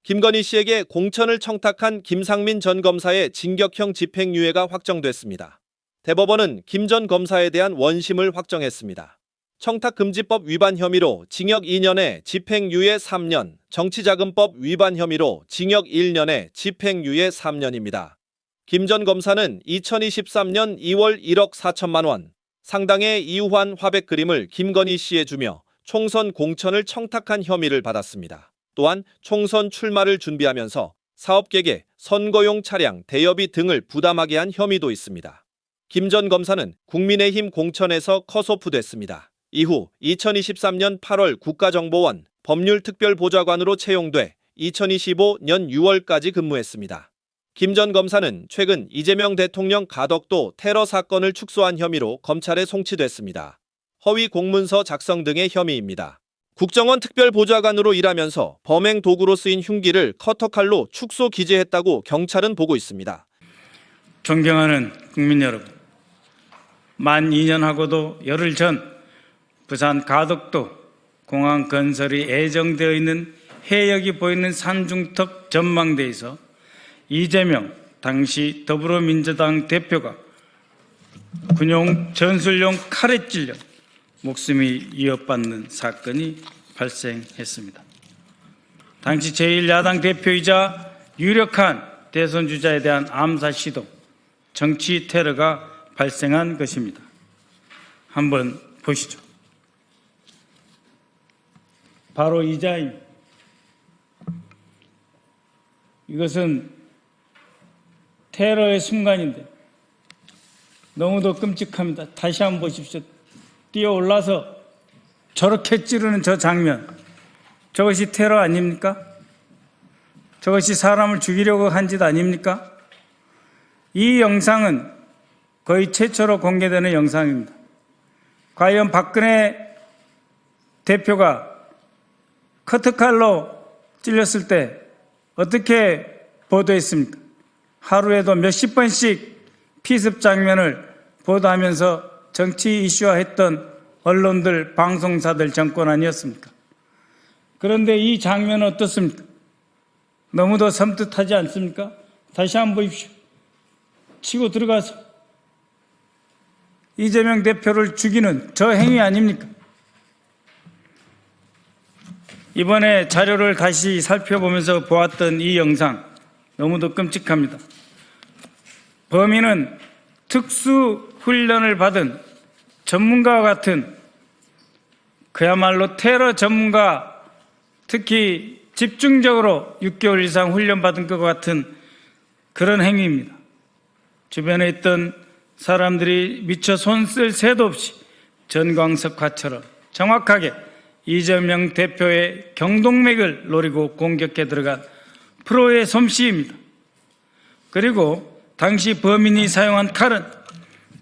김건희 씨에게 공천을 청탁한 김상민 전 검사의 징역형 집행유예가 확정됐습니다. 대법원은 김 전 검사에 대한 원심을 확정했습니다. 청탁금지법 위반 혐의로 징역 2년에 집행유예 3년, 정치자금법 위반 혐의로 징역 1년에 집행유예 3년입니다. 김 전 검사는 2023년 2월 1억 4천만 원 상당의 이우환 화백 그림을 김건희 씨에 주며 총선 공천을 청탁한 혐의를 받았습니다. 또한 총선 출마를 준비하면서 사업계획, 선거용 차량, 대여비 등을 부담하게 한 혐의도 있습니다. 김 전 검사는 국민의힘 공천에서 컷오프됐습니다. 이후 2023년 8월 국가정보원 법률특별보좌관으로 채용돼 2025년 6월까지 근무했습니다. 김 전 검사는 최근 이재명 대통령 가덕도 테러 사건을 축소한 혐의로 검찰에 송치됐습니다. 허위 공문서 작성 등의 혐의입니다. 국정원 특별보좌관으로 일하면서 범행 도구로 쓰인 흉기를 커터칼로 축소 기재했다고 경찰은 보고 있습니다. 존경하는 국민 여러분, 만 2년하고도 열흘 전 부산 가덕도 공항 건설이 예정되어 있는 해역이 보이는 산중턱 전망대에서 이재명 당시 더불어민주당 대표가 군용 전술용 칼에 찔려 목숨이 위협받는 사건이 발생했습니다. 당시 제1야당 대표이자 유력한 대선 주자에 대한 암살 시도, 정치 테러가 발생한 것입니다. 한번 보시죠. 바로 이 자입니다. 이것은 테러의 순간인데 너무도 끔찍합니다. 다시 한번 보십시오. 뛰어올라서 저렇게 찌르는 저 장면, 저것이 테러 아닙니까? 저것이 사람을 죽이려고 한 짓 아닙니까? 이 영상은 거의 최초로 공개되는 영상입니다. 과연 박근혜 대표가 커트칼로 찔렸을 때 어떻게 보도했습니까? 하루에도 몇십 번씩 피습 장면을 보도하면서 정치 이슈화했던 언론들, 방송사들 정권 아니었습니까? 그런데 이 장면은 어떻습니까? 너무도 섬뜩하지 않습니까? 다시 한번 보십시오. 치고 들어가서 이재명 대표를 죽이는 저 행위 아닙니까? 이번에 자료를 다시 살펴보면서 보았던 이 영상 너무도 끔찍합니다. 범인은 특수훈련을 받은 전문가와 같은, 그야말로 테러 전문가, 특히 집중적으로 6개월 이상 훈련받은 것 같은 그런 행위입니다. 주변에 있던 사람들이 미처 손 쓸 새도 없이 전광석화처럼 정확하게 이재명 대표의 경동맥을 노리고 공격해 들어간 프로의 솜씨입니다. 그리고 당시 범인이 사용한 칼은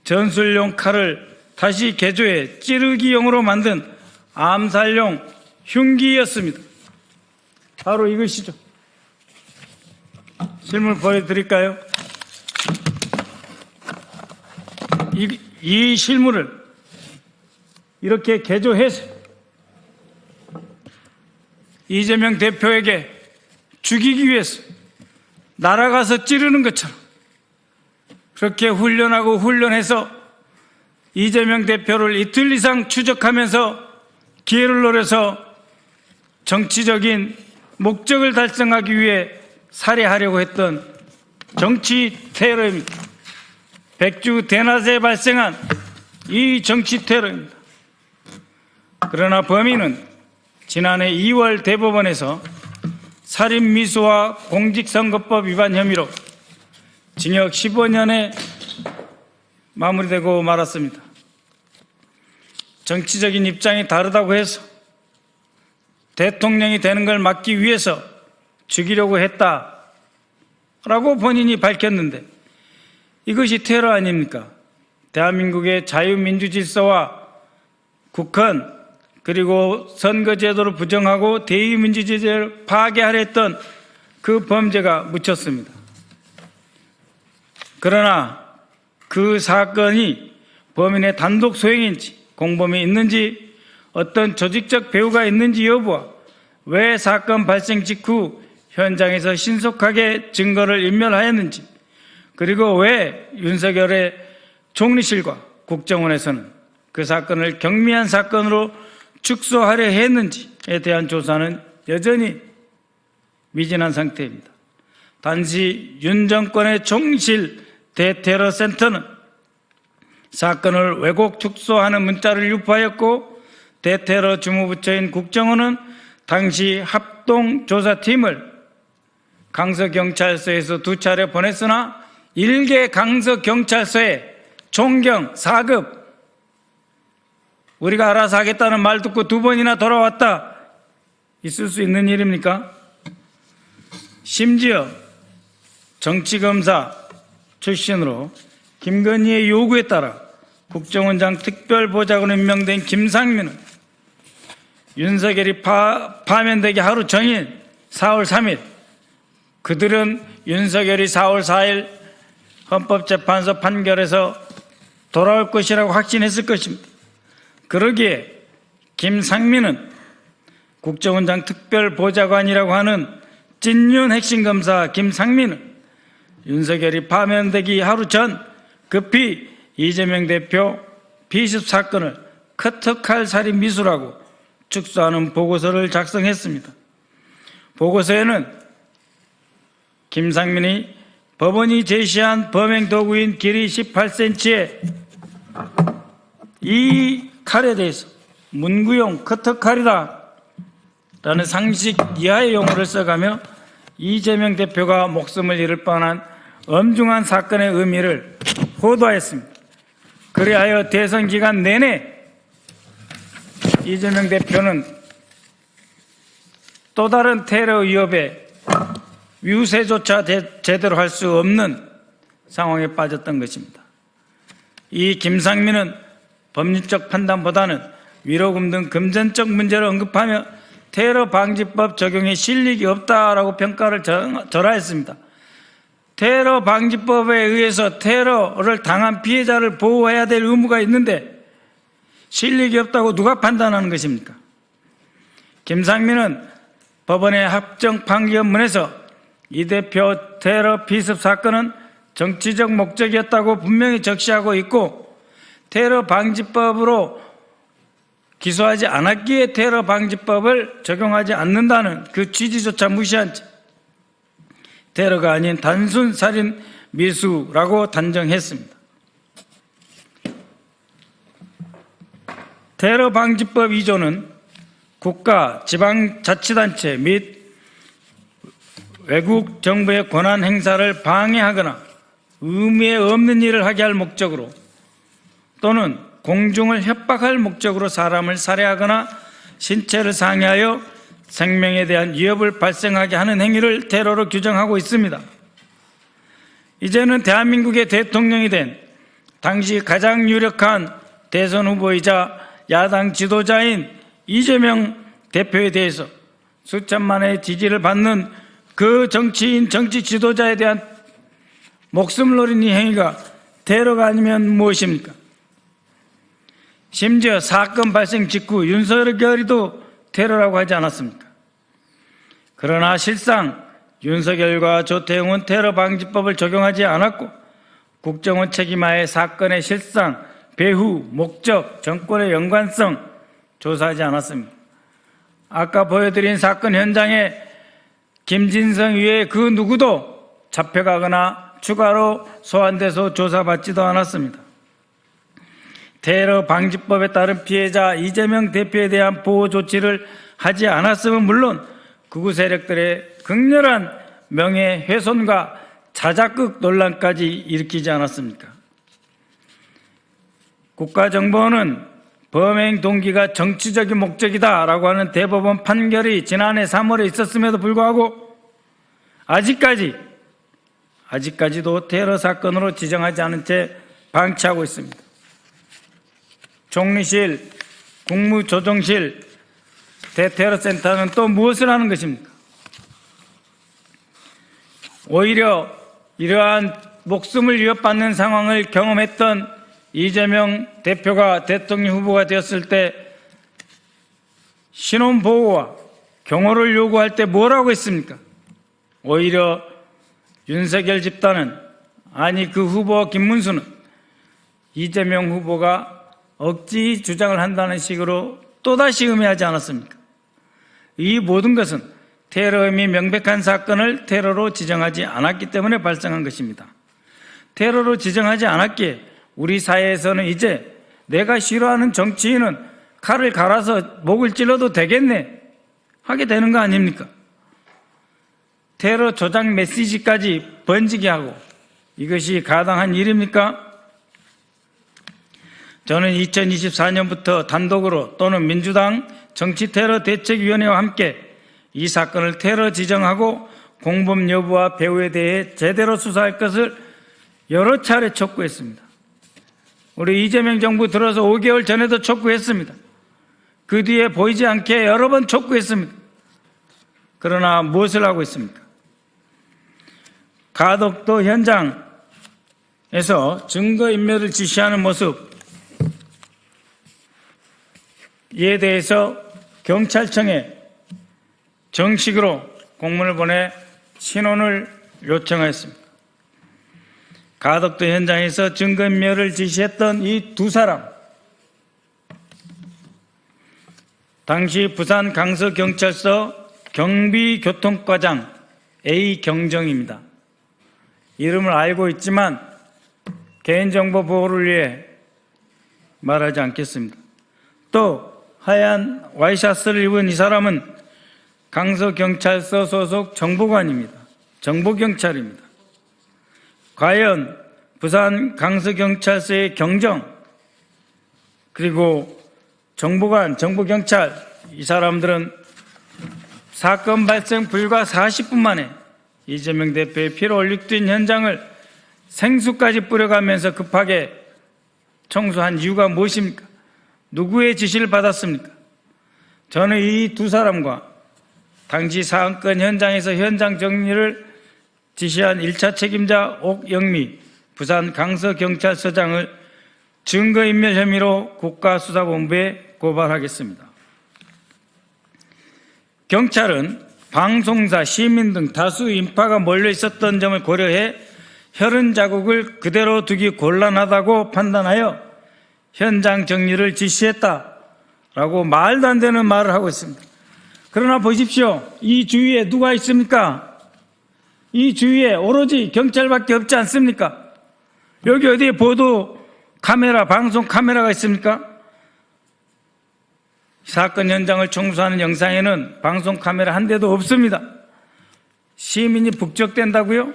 전술용 칼을 다시 개조해 찌르기용으로 만든 암살용 흉기였습니다. 바로 이것이죠. 실물 보여드릴까요? 이 실물을 이렇게 개조해서 이재명 대표에게 죽이기 위해서 날아가서 찌르는 것처럼 그렇게 훈련해서 이재명 대표를 이틀 이상 추적하면서 기회를 노려서 정치적인 목적을 달성하기 위해 살해하려고 했던 정치 테러입니다. 백주 대낮에 발생한 이 정치 테러입니다. 그러나 범인은 지난해 2월 대법원에서 살인미수와 공직선거법 위반 혐의로 징역 15년에 마무리되고 말았습니다. 정치적인 입장이 다르다고 해서 대통령이 되는 걸 막기 위해서 죽이려고 했다라고 본인이 밝혔는데 이것이 테러 아닙니까? 대한민국의 자유민주 질서와 국헌 그리고 선거제도를 부정하고 대의민주제도를 파괴하려 했던 그 범죄가 묻혔습니다. 그러나 그 사건이 범인의 단독 소행인지 공범이 있는지 어떤 조직적 배후가 있는지 여부와 왜 사건 발생 직후 현장에서 신속하게 증거를 인멸하였는지, 그리고 왜 윤석열의 총리실과 국정원에서는 그 사건을 경미한 사건으로 축소하려 했는지에 대한 조사는 여전히 미진한 상태입니다. 단지 윤 정권의 총리실 대테러센터는 사건을 왜곡 축소하는 문자를 유포하였고, 대테러 주무부처인 국정원은 당시 합동조사팀을 강서경찰서에서 2차례 보냈으나 일개 강서경찰서에 총경 4급 우리가 알아서 하겠다는 말 듣고 2번이나 돌아왔다. 있을 수 있는 일입니까? 심지어 정치검사 출신으로 김건희의 요구에 따라 국정원장 특별보좌관으로 임명된 김상민은 윤석열이 파면되기 하루 전인 4월 3일, 그들은 윤석열이 4월 4일 헌법재판소 판결에서 돌아올 것이라고 확신했을 것입니다. 그러기에 김상민은 국정원장 특별보좌관이라고 하는 찐윤 핵심검사 김상민은 윤석열이 파면되기 하루 전 급히 이재명 대표 비습 사건을 커터칼 살인 미수라고 축소하는 보고서를 작성했습니다. 보고서에는 김상민이 법원이 제시한 범행 도구인 길이 18cm의 이 칼에 대해서 문구용 커터칼이다 라는 상식 이하의 용어를 써가며 이재명 대표가 목숨을 잃을 뻔한 엄중한 사건의 의미를 호도하였습니다. 그리하여 대선 기간 내내 이재명 대표는 또 다른 테러 위협에 유세조차 제대로 할 수 없는 상황에 빠졌던 것입니다. 이 김상민은 법률적 판단보다는 위로금 등 금전적 문제를 언급하며 테러 방지법 적용에 실익이 없다라고 평가를 절하했습니다. 테러 방지법에 의해서 테러를 당한 피해자를 보호해야 될 의무가 있는데 실익이 없다고 누가 판단하는 것입니까? 김상민은 법원의 합정 판결문에서 이 대표 테러 피습 사건은 정치적 목적이었다고 분명히 적시하고 있고, 테러 방지법으로 기소하지 않았기에 테러 방지법을 적용하지 않는다는 그 취지조차 무시한 채 테러가 아닌 단순 살인 미수라고 단정했습니다. 테러 방지법 2조는 국가, 지방자치단체 및 외국 정부의 권한 행사를 방해하거나 의미 없는 일을 하게 할 목적으로 또는 공중을 협박할 목적으로 사람을 살해하거나 신체를 상해하여 생명에 대한 위협을 발생하게 하는 행위를 테러로 규정하고 있습니다. 이제는 대한민국의 대통령이 된 당시 가장 유력한 대선 후보이자 야당 지도자인 이재명 대표에 대해서 수천만의 지지를 받는 그 정치인, 정치 지도자에 대한 목숨을 노린 이 행위가 테러가 아니면 무엇입니까? 심지어 사건 발생 직후 윤석열이도 테러라고 하지 않았습니까? 그러나 실상 윤석열과 조태용은 테러 방지법을 적용하지 않았고, 국정원 책임하에 사건의 실상, 배후, 목적, 정권의 연관성 조사하지 않았습니다. 아까 보여드린 사건 현장에 김진성 외에 그 누구도 잡혀가거나 추가로 소환돼서 조사받지도 않았습니다. 테러 방지법에 따른 피해자 이재명 대표에 대한 보호 조치를 하지 않았으면 물론 극우 세력들의 극렬한 명예훼손과 자작극 논란까지 일으키지 않았습니까? 국가정보원은 범행 동기가 정치적인 목적이다라고 하는 대법원 판결이 지난해 3월에 있었음에도 불구하고 아직까지도 테러 사건으로 지정하지 않은 채 방치하고 있습니다. 총리실, 국무조정실, 대테러센터는 또 무엇을 하는 것입니까? 오히려 이러한 목숨을 위협받는 상황을 경험했던 이재명 대표가 대통령 후보가 되었을 때 신원보호와 경호를 요구할 때 뭐라고 했습니까? 오히려 윤석열 집단은, 아니 그 후보 김문수는 이재명 후보가 억지 주장을 한다는 식으로 또다시 음해하지 않았습니까? 이 모든 것은 테러 혐의 명백한 사건을 테러로 지정하지 않았기 때문에 발생한 것입니다. 테러로 지정하지 않았기에 우리 사회에서는 이제 내가 싫어하는 정치인은 칼을 갈아서 목을 찔러도 되겠네 하게 되는 거 아닙니까? 테러 조작 메시지까지 번지게 하고 이것이 가당한 일입니까? 저는 2024년부터 단독으로 또는 민주당 정치테러대책위원회와 함께 이 사건을 테러 지정하고 공범 여부와 배후에 대해 제대로 수사할 것을 여러 차례 촉구했습니다. 우리 이재명 정부 들어서 5개월 전에도 촉구했습니다. 그 뒤에 보이지 않게 여러 번 촉구했습니다. 그러나 무엇을 하고 있습니까? 가덕도 현장에서 증거인멸을 지시하는 모습, 이에 대해서 경찰청에 정식으로 공문을 보내 신원을 요청하였습니다. 가덕도 현장에서 증거인멸을 지시했던 이 두 사람, 당시 부산 강서경찰서 경비교통과장 A경정입니다. 이름을 알고 있지만 개인정보 보호를 위해 말하지 않겠습니다. 또 하얀 와이셔츠를 입은 이 사람은 강서경찰서 소속 정보관입니다. 정보경찰입니다. 과연 부산 강서경찰서의 경정 그리고 정보관, 정보경찰, 이 사람들은 사건 발생 불과 40분 만에 이재명 대표의 피로 얼룩된 현장을 생수까지 뿌려가면서 급하게 청소한 이유가 무엇입니까? 누구의 지시를 받았습니까? 저는 이 두 사람과 당시 사건 현장에서 현장 정리를 지시한 1차 책임자 옥영미 부산 강서경찰서장을 증거인멸 혐의로 국가수사본부에 고발하겠습니다. 경찰은 방송사, 시민 등 다수 인파가 몰려 있었던 점을 고려해 혈흔 자국을 그대로 두기 곤란하다고 판단하여 현장 정리를 지시했다라고 말도 안 되는 말을 하고 있습니다. 그러나 보십시오. 이 주위에 누가 있습니까? 이 주위에 오로지 경찰밖에 없지 않습니까? 여기 어디에 보도 카메라, 방송 카메라가 있습니까? 사건 현장을 청소하는 영상에는 방송 카메라 한 대도 없습니다. 시민이 북적댄다고요?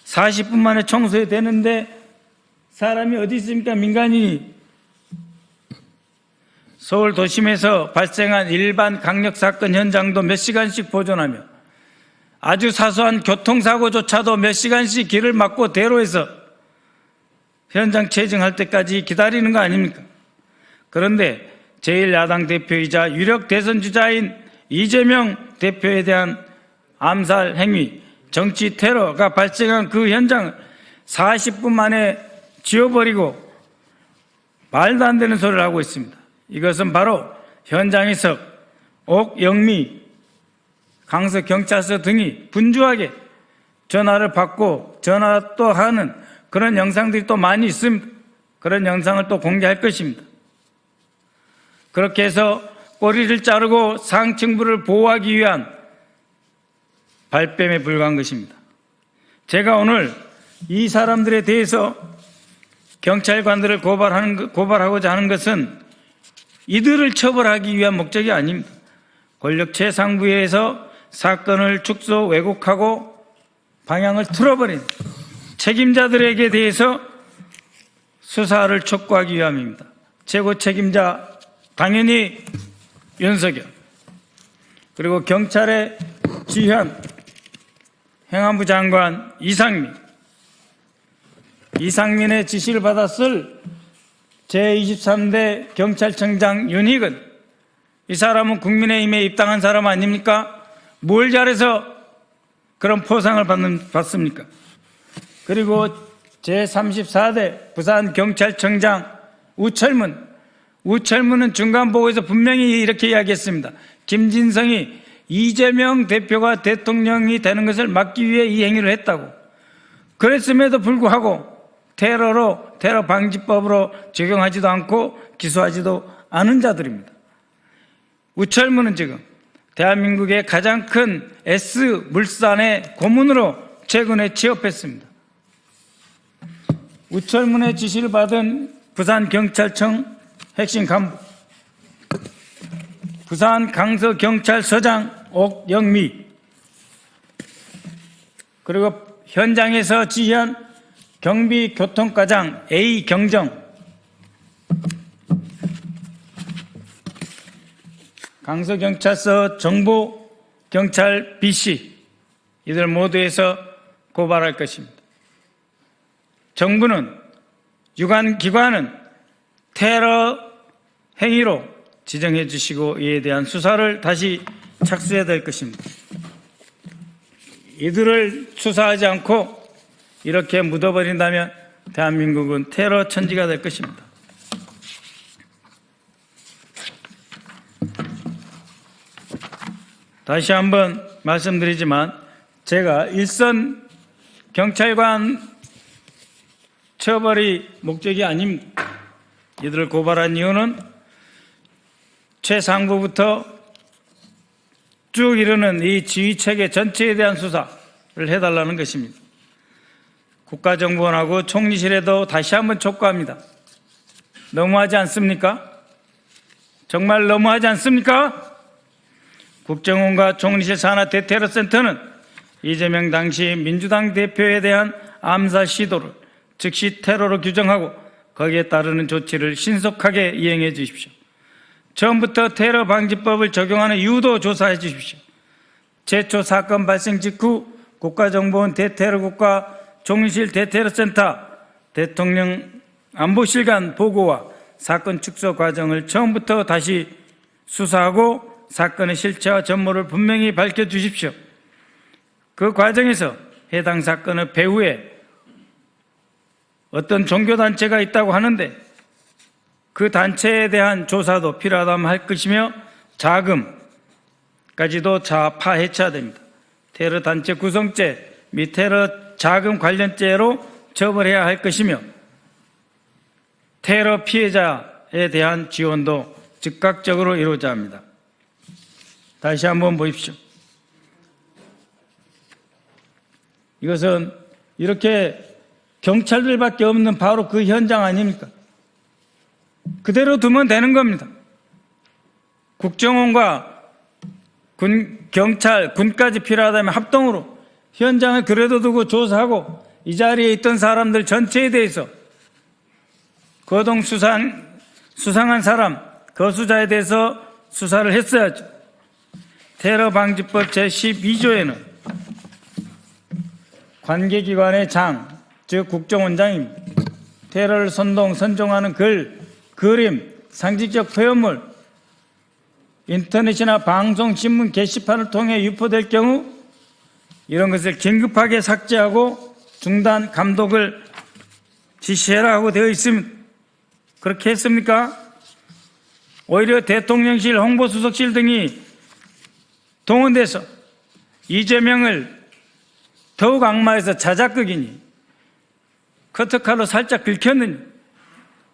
40분 만에 청소해야 되는데 사람이 어디 있습니까? 민간인이. 서울 도심에서 발생한 일반 강력사건 현장도 몇 시간씩 보존하며 아주 사소한 교통사고조차도 몇 시간씩 길을 막고 대로해서 현장 체증할 때까지 기다리는 거 아닙니까? 그런데 제1야당 대표이자 유력 대선 주자인 이재명 대표에 대한 암살 행위, 정치 테러가 발생한 그 현장을 40분 만에 지워버리고 말도 안 되는 소리를 하고 있습니다. 이것은 바로 현장에서 옥영미 강서경찰서 등이 분주하게 전화를 받고 전화 또 하는 그런 영상들이 또 많이 있습니다. 그런 영상을 또 공개할 것입니다. 그렇게 해서 꼬리를 자르고 상층부를 보호하기 위한 발뺌에 불과한 것입니다. 제가 오늘 이 사람들에 대해서 경찰관들을 고발하고자 하는 것은 이들을 처벌하기 위한 목적이 아닙니다. 권력 최상부에서 사건을 축소 왜곡하고 방향을 틀어버린 책임자들에게 대해서 수사를 촉구하기 위함입니다. 최고 책임자 당연히 윤석열, 그리고 경찰의 지현, 행안부 장관 이상민의 지시를 받았을 제23대 경찰청장 윤희근, 이 사람은 국민의힘에 입당한 사람 아닙니까? 뭘 잘해서 그런 포상을 받습니까? 그리고 제34대 부산경찰청장 우철문은 중간보고에서 분명히 이렇게 이야기했습니다. 김진성이 이재명 대표가 대통령이 되는 것을 막기 위해 이 행위를 했다고. 그랬음에도 불구하고 테러 방지법으로 적용하지도 않고 기소하지도 않은 자들입니다. 우철무는 지금 대한민국의 가장 큰 S물산의 고문으로 최근에 취업했습니다. 우철문의 지시를 받은 부산경찰청 핵심 간부, 부산 강서경찰서장 옥영미, 그리고 현장에서 지휘한 경비교통과장 A경정, 강서경찰서 정보경찰 B씨, 이들 모두에서 고발할 것입니다. 정부는 유관기관은 테러 행위로 지정해 주시고 이에 대한 수사를 다시 착수해야 될 것입니다. 이들을 수사하지 않고 이렇게 묻어버린다면 대한민국은 테러 천지가 될 것입니다. 다시 한번 말씀드리지만 제가 일선 경찰관 처벌이 목적이 아닙니다. 이들을 고발한 이유는 최상부부터 쭉 이르는 이 지휘체계 전체에 대한 수사를 해달라는 것입니다. 국가정보원하고 총리실에도 다시 한번 촉구합니다. 너무하지 않습니까? 정말 너무하지 않습니까? 국정원과 총리실 산하 대테러센터는 이재명 당시 민주당 대표에 대한 암살 시도를 즉시 테러로 규정하고 거기에 따르는 조치를 신속하게 이행해 주십시오. 처음부터 테러 방지법을 적용하는 이유도 조사해 주십시오. 최초 사건 발생 직후 국가정보원 대테러국과 총리실 대테러센터 대통령 안보실 간 보고와 사건 축소 과정을 처음부터 다시 수사하고 사건의 실체와 전모를 분명히 밝혀주십시오. 그 과정에서 해당 사건의 배후에 어떤 종교단체가 있다고 하는데 그 단체에 대한 조사도 필요하다면 할 것이며 자금까지도 파헤쳐야 됩니다. 테러 단체 구성죄 및 테러 자금 관련죄로 처벌해야 할 것이며 테러 피해자에 대한 지원도 즉각적으로 이루어져야 합니다. 다시 한번 보십시오. 이것은 이렇게 경찰들밖에 없는 바로 그 현장 아닙니까? 그대로 두면 되는 겁니다. 국정원과 경찰, 군까지 필요하다면 합동으로 현장을 그래도 두고 조사하고 이 자리에 있던 사람들 전체에 대해서 거동 수상한 사람, 거수자에 대해서 수사를 했어야죠. 테러 방지법 제12조에는 관계기관의 장, 즉 국정원장입니다. 테러를 선동하는 글, 그림, 상징적 표현물, 인터넷이나 방송, 신문 게시판을 통해 유포될 경우 이런 것을 긴급하게 삭제하고 중단, 감독을 지시해라 하고 되어 있습니다. 그렇게 했습니까? 오히려 대통령실, 홍보수석실 등이 동원돼서 이재명을 더욱 악마해서 자작극이니 커터칼로 살짝 긁혔느니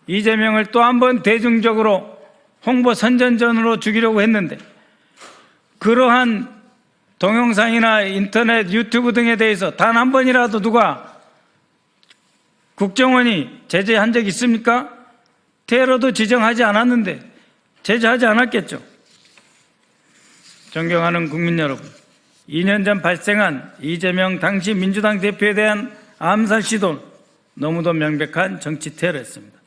이재명을 또 한 번 대중적으로 홍보 선전전으로 죽이려고 했는데 그러한 동영상이나 인터넷, 유튜브 등에 대해서 단 한 번이라도 누가 국정원이 제재한 적 있습니까? 테러도 지정하지 않았는데 제재하지 않았겠죠. 존경하는 국민 여러분, 2년 전 발생한 이재명 당시 민주당 대표에 대한 암살 시도는 너무도 명백한 정치 테러였습니다.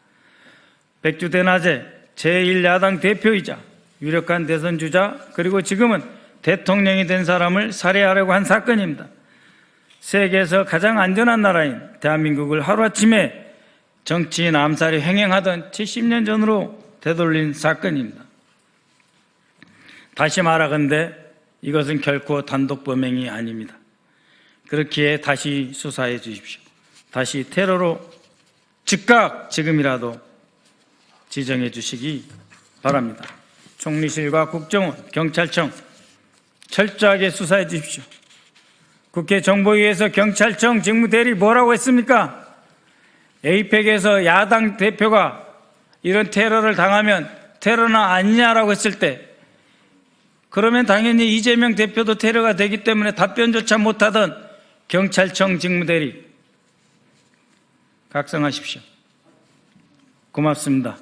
백주 대낮에 제1야당 대표이자 유력한 대선 주자 그리고 지금은 대통령이 된 사람을 살해하려고 한 사건입니다. 세계에서 가장 안전한 나라인 대한민국을 하루아침에 정치인 암살이 횡행하던 70년 전으로 되돌린 사건입니다. 다시 말하건대 이것은 결코 단독 범행이 아닙니다. 그렇기에 다시 수사해 주십시오. 다시 테러로 즉각 지금이라도 지정해 주시기 바랍니다. 총리실과 국정원, 경찰청 철저하게 수사해 주십시오. 국회 정보위에서 경찰청 직무대리 뭐라고 했습니까? 에이펙에서 야당 대표가 이런 테러를 당하면 테러나 아니냐라고 했을 때 그러면 당연히 이재명 대표도 테러가 되기 때문에 답변조차 못하던 경찰청 직무대리 각성하십시오. 고맙습니다.